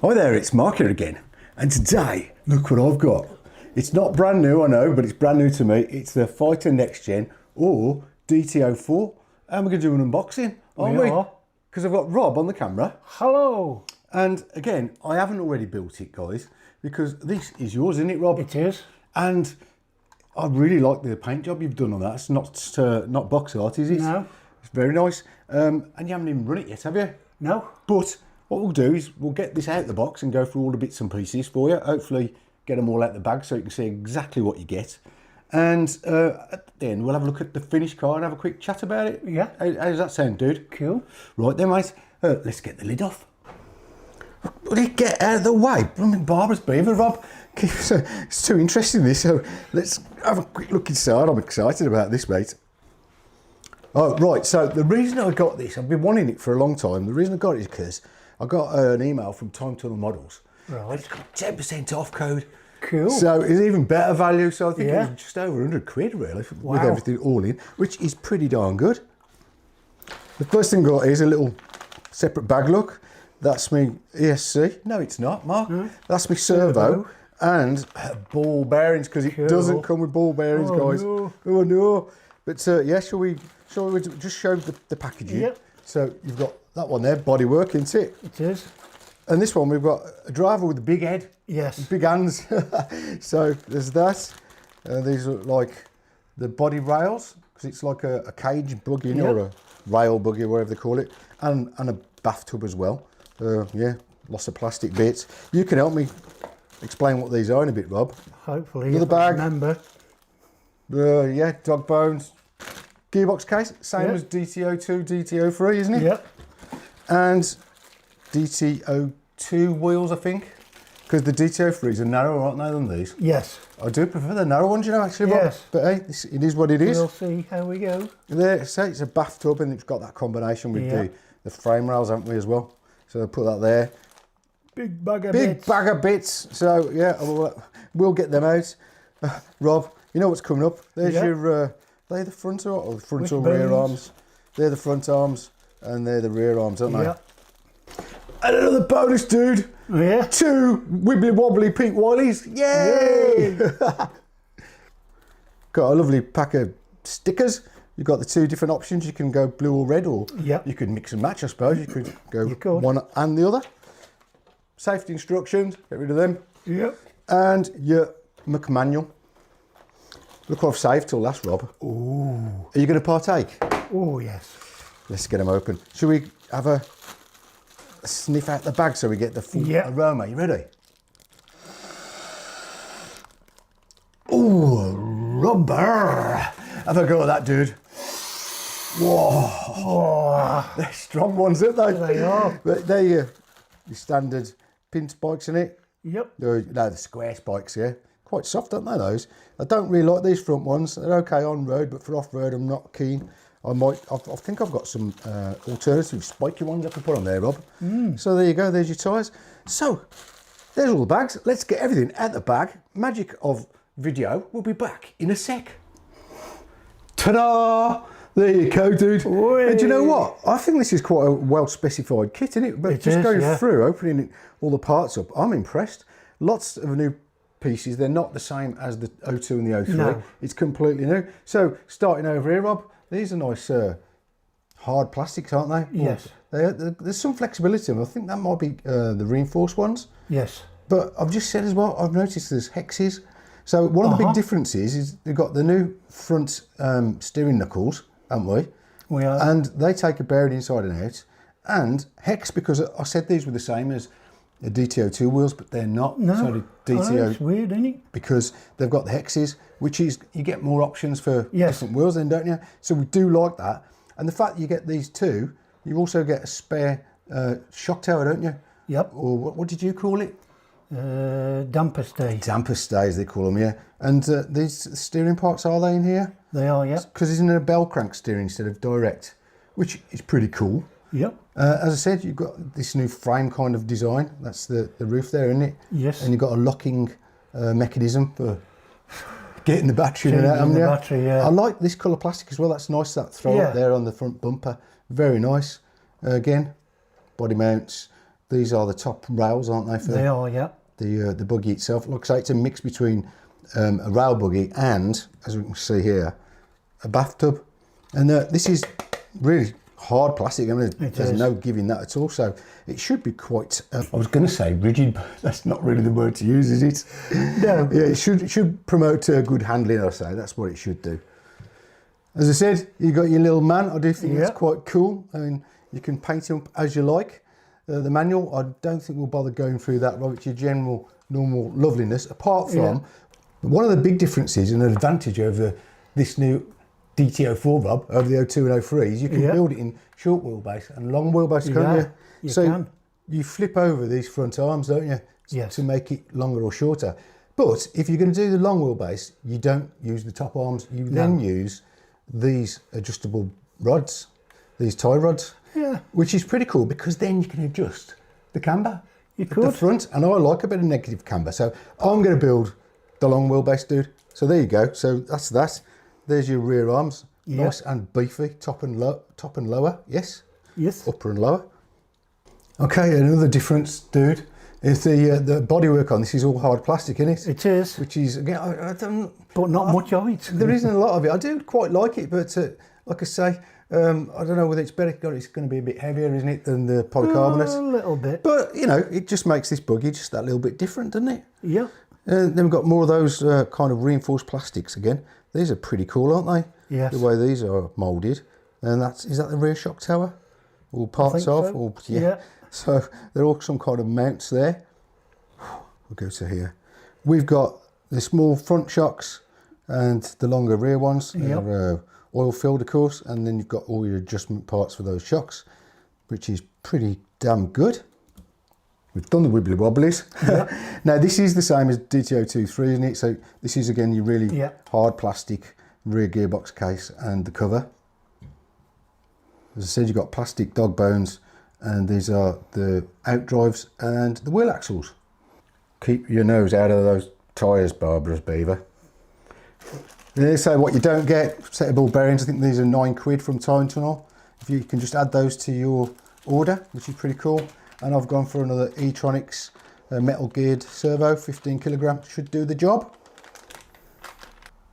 Hi there, it's Mark here again, and today, look what I've got. It's not brand new, I know, but it's brand new to me. It's the Fighter NXGen, or DT04, and we're going to do an unboxing, aren't we? Because I've got Rob on the camera. Hello. And again, I haven't already built it, guys, because this is yours, isn't it, Rob? It is. And I really like the paint job you've done on that. It's not box art, is it? No. It's very nice. And you haven't even run it yet, have you? No. But what we'll do is we'll get this out of the box and go through all the bits and pieces for you. Hopefully get them all out the bag so you can see exactly what you get. And at the end we'll have a look at the finished car and have a quick chat about it. Yeah. How does that sound, dude? Cool. Right then, mate. Let's get the lid off. Will it get out of the way? Blooming Barbara's beaver, Rob. It's too interesting, this. So let's have a quick look inside. I'm excited about this, mate. Oh, right. So the reason I got this, I've been wanting it for a long time. The reason I got it is because I got an email from Time Tunnel Models. Right. It's got 10% off code. Cool. So it's even better value. So I think it was just over 100 quid, really, with everything all in, which is pretty darn good. The first thing I got is a little separate bag look. That's me ESC. No, it's not, Mark. That's me servo and ball bearings, because it doesn't come with ball bearings, guys. No. Oh no! But yeah, shall we just show the packaging? Yep. So you've got that one there, bodywork, isn't it? It is. And this one, we've got a driver with a big head. Yes. Big hands. So there's that. These are like the body rails, because it's like a cage buggy, or a rail buggy, whatever they call it, and a bathtub as well. Yeah, lots of plastic bits. You can help me explain what these are in a bit, Rob. Hopefully, the bag. Remember. Yeah, dog bones. Gearbox case, same as DT02, DT03, isn't it? Yep. And DT02 wheels, I think, because the DT03s are narrower, aren't they, than these? Yes. I do prefer the narrow ones, you know, actually, Rob. Yes. But hey, it is what it is. We'll see how we go. There, so it's a bathtub, and it's got that combination with the frame rails, haven't we, as well? So put that there. Big bag of Big bits. bag of bits. So yeah, we'll get them out. Rob, you know what's coming up? There's your, they're the front or the front or rear arms. They're the front arms and they're the rear arms, aren't they? Yeah. And another bonus, dude. Yeah. 2 wibbly wobbly Pete Wileys. Yay! Got a lovely pack of stickers. You've got the 2 different options. You can go blue or red, or you could mix and match, I suppose. You could go one and the other. Safety instructions, get rid of them. Yep. And your McManual. Look what I've saved till last, Rob. Ooh. Are you going to partake? Oh, yes. Let's get them open. Shall we have a sniff out the bag so we get the full aroma? You ready? Ooh, rubber. Have a go at that, dude. Whoa. They're strong ones, aren't they? They are. But they're your standard pin spikes in it. Yep. No, the square spikes, yeah. Quite soft, aren't they, those? I don't really like these front ones. They're okay on road, but for off-road, I'm not keen. I think I've got some alternative spiky ones I can put on there, Rob. So there you go, there's your tyres. So, there's all the bags. Let's get everything out the bag. Magic of video. We'll be back in a sec. Ta-da! There you go, dude. And do you know what? I think this is quite a well-specified kit, isn't it? But just going through, opening all the parts up, I'm impressed. Lots of new pieces. They're not the same as the O2 and the O3. No. It's completely new. So, starting over here, Rob, these are nice hard plastics, aren't they? Yes. There's some flexibility in them. I think that might be the reinforced ones. Yes. But I've just said as well, I've noticed there's hexes. So one of the big differences is they've got the new front steering knuckles, haven't we? We are. And they take a bearing inside and out. And hex, because I said these were the same as the DT02 wheels, but they're not. No. So the DT02, It's weird, isn't it? because they've got the hexes, which is, you get more options for different wheels then, don't you? So we do like that. And the fact that you get these 2, you also get a spare shock tower, don't you? Yep. Or what did you call it? Damper stay. Damper stays, they call them, yeah. And these steering parts, are they in here? They are, yeah. Because isn't it a bell crank steering instead of direct, which is pretty cool. Yep. As I said, you've got this new frame kind of design. That's the roof there, isn't it? Yes. And you've got a locking mechanism for getting the battery in and out. Battery, yeah. I like this colour plastic as well. That's nice, that throw up there on the front bumper. Very nice. Again, body mounts. These are the top rails, aren't they? For They are, yeah. the buggy itself. Like I say, it's a mix between a rail buggy and, as we can see here, a bathtub. And this is really hard plastic. I mean, there's no giving that at all. So it should be quite, I was going to say rigid, but that's not really the word to use, is it? No. Yeah, it should promote good handling, I say. That's what it should do. As I said, you got your little man. I do think it's quite cool. I mean, you can paint him up as you like. The manual, I don't think we'll bother going through that, Rob. It's your general, normal loveliness. Apart from, one of the big differences and advantage over this new DT04, Rob, over the 02 and 03s, you can build it in short wheelbase and long wheelbase, can't you? You so can. You flip over these front arms, don't you? Yes. To make it longer or shorter. But if you're going to do the long wheelbase, you don't use the top arms. You then use these adjustable rods, these tie rods. Yeah. Which is pretty cool because then you can adjust the camber at the front, and I like a bit of negative camber. So I'm going to build the long wheelbase, dude. So there you go. So that's that. There's your rear arms, nice and beefy, top and lower. Yes. Yes. Upper and lower. Okay, another difference, dude, is the bodywork on this is all hard plastic, isn't it? It is. Which is again, I don't. But not much of it. There isn't a lot of it. I do quite like it, but like I say. I don't know whether it's better. It's going to be a bit heavier, isn't it, than the polycarbonate? A little bit. But, you know, it just makes this buggy just that little bit different, doesn't it? Yeah. And then we've got more of those kind of reinforced plastics again. These are pretty cool, aren't they? Yes. The way these are moulded. And is that the rear shock tower? All parts of? So. Or, yeah. So they're all some kind of mounts there. We'll go to here. We've got the small front shocks and the longer rear ones. Yep. They're, oil filled, of course, and then you've got all your adjustment parts for those shocks, which is pretty damn good. We've done the wibbly wobblies. Now this is the same as DT023, isn't it? So this is again your really hard plastic rear gearbox case and the cover. As I said, you've got plastic dog bones, and these are the outdrives and the wheel axles. Keep your nose out of those tyres, Barbara's beaver. So what you don't get, set of ball bearings, I think these are £9 from Time Tunnel. If you can just add those to your order, which is pretty cool. And I've gone for another E-Tronics metal geared servo, 15 kilogram, should do the job.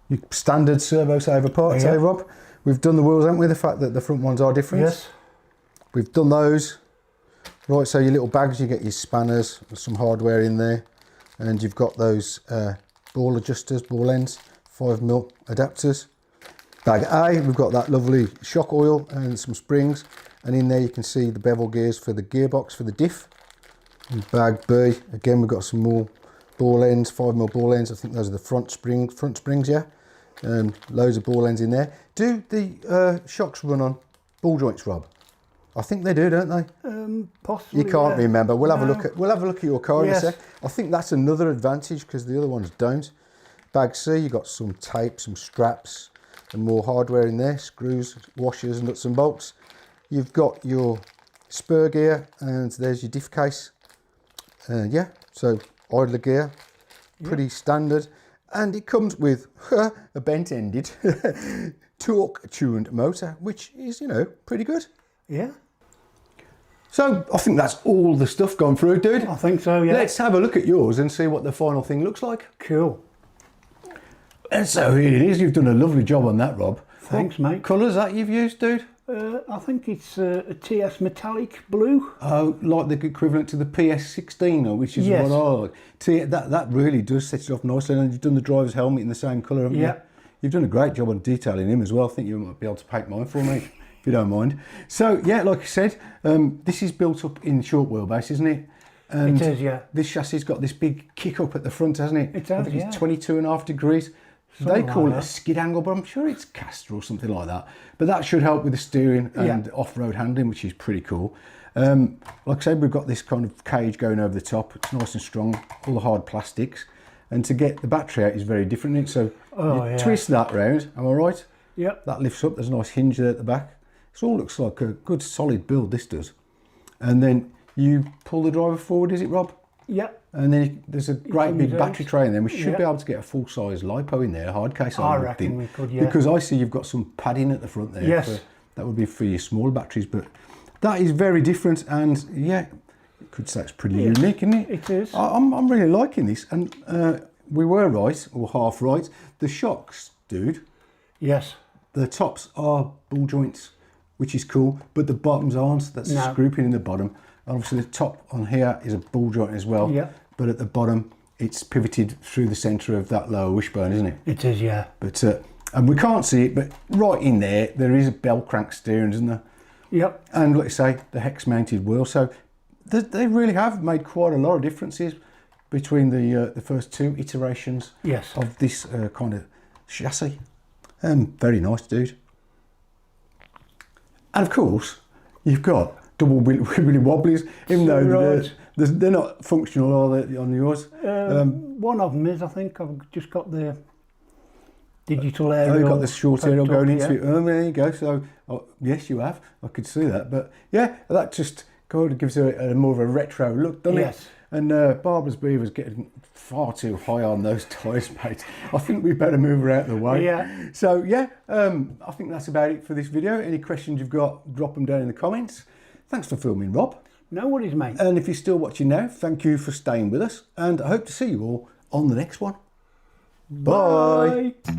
Your standard servo saver parts, Rob? We've done the wheels, haven't we? The fact that the front ones are different. Yes. We've done those. Right, so your little bags, you get your spanners, some hardware in there. And you've got those ball adjusters, ball ends. 5mm adapters. Bag A, we've got that lovely shock oil and some springs, and in there you can see the bevel gears for the gearbox for the diff. And bag B, again we've got some more ball ends, 5mm ball ends. I think those are the front springs, yeah. Loads of ball ends in there. Do the shocks run on ball joints, Rob? I think they do, don't they? Possibly. You can't remember. We'll have a look at your car in a sec. I think that's another advantage because the other ones don't. Bag C, you've got some tape, some straps, and more hardware in there, screws, washers, nuts and bolts. You've got your spur gear, and there's your diff case. Yeah, so idler gear, pretty standard. And it comes with a bent-ended, torque-tuned motor, which is, you know, pretty good. Yeah. So I think that's all the stuff gone through, dude. I think so, yeah. Let's have a look at yours and see what the final thing looks like. Cool. And so here it is. You've done a lovely job on that, Rob. Thanks, mate. Colours that you've used, dude? I think it's a TS metallic blue. Oh, like the equivalent to the PS16, which is what I like. That really does set it off nicely. And you've done the driver's helmet in the same colour, haven't you? You've done a great job on detailing him as well. I think you might be able to paint mine for me, if you don't mind. So, yeah, like I said, this is built up in short wheelbase, isn't it? And it is, yeah. This chassis's got this big kick up at the front, hasn't it? It does, I think it's 22.5 degrees. They call it a skid angle, but I'm sure it's caster or something like that. But that should help with the steering and off-road handling, which is pretty cool. Like I said, we've got this kind of cage going over the top. It's nice and strong, all the hard plastics. And to get the battery out is very different, isn't it? So you twist that round, am I right? Yep. That lifts up, there's a nice hinge there at the back. It all looks like a good solid build, this does. And then you pull the driver forward, is it, Rob? Yep. And then there's a great big battery tray in there. We should be able to get a full-size lipo in there, a hard case. I reckon we could, yeah. Because I see you've got some padding at the front there. Yes. That would be for your small batteries, but that is very different. And yeah, You could say it's pretty unique, isn't it? It is. I'm really liking this, and we were right, or half right. The shocks, dude. Yes. The tops are ball joints, which is cool, but the bottoms aren't. That's a screw pin in the bottom. Obviously, the top on here is a ball joint as well. Yeah. But at the bottom, it's pivoted through the centre of that lower wishbone, isn't it? It is, yeah. But and we can't see it, but right in there is a bell crank steering, isn't there? Yep. And like I say, the hex mounted wheel. So they really have made quite a lot of differences between the first two iterations of this kind of chassis. Very nice, dude. And of course, you've got double wibbly wobblies, even though they're not functional, are they, on yours? One of them is, I think. I've just got the digital aerial. Oh, you've got the short aerial going into it. Yeah. Oh, there you go. So, yes, you have. I could see that. But yeah, that just kind of gives a more of a retro look, doesn't it? And Barbara's Beaver's getting far too high on those tyres, mate. I think we better move her out of the way. Yeah. So, yeah, I think that's about it for this video. Any questions you've got, drop them down in the comments. Thanks for filming, Rob. No worries, mate. And if you're still watching now, thank you for staying with us. And I hope to see you all on the next one. Bye. Bye.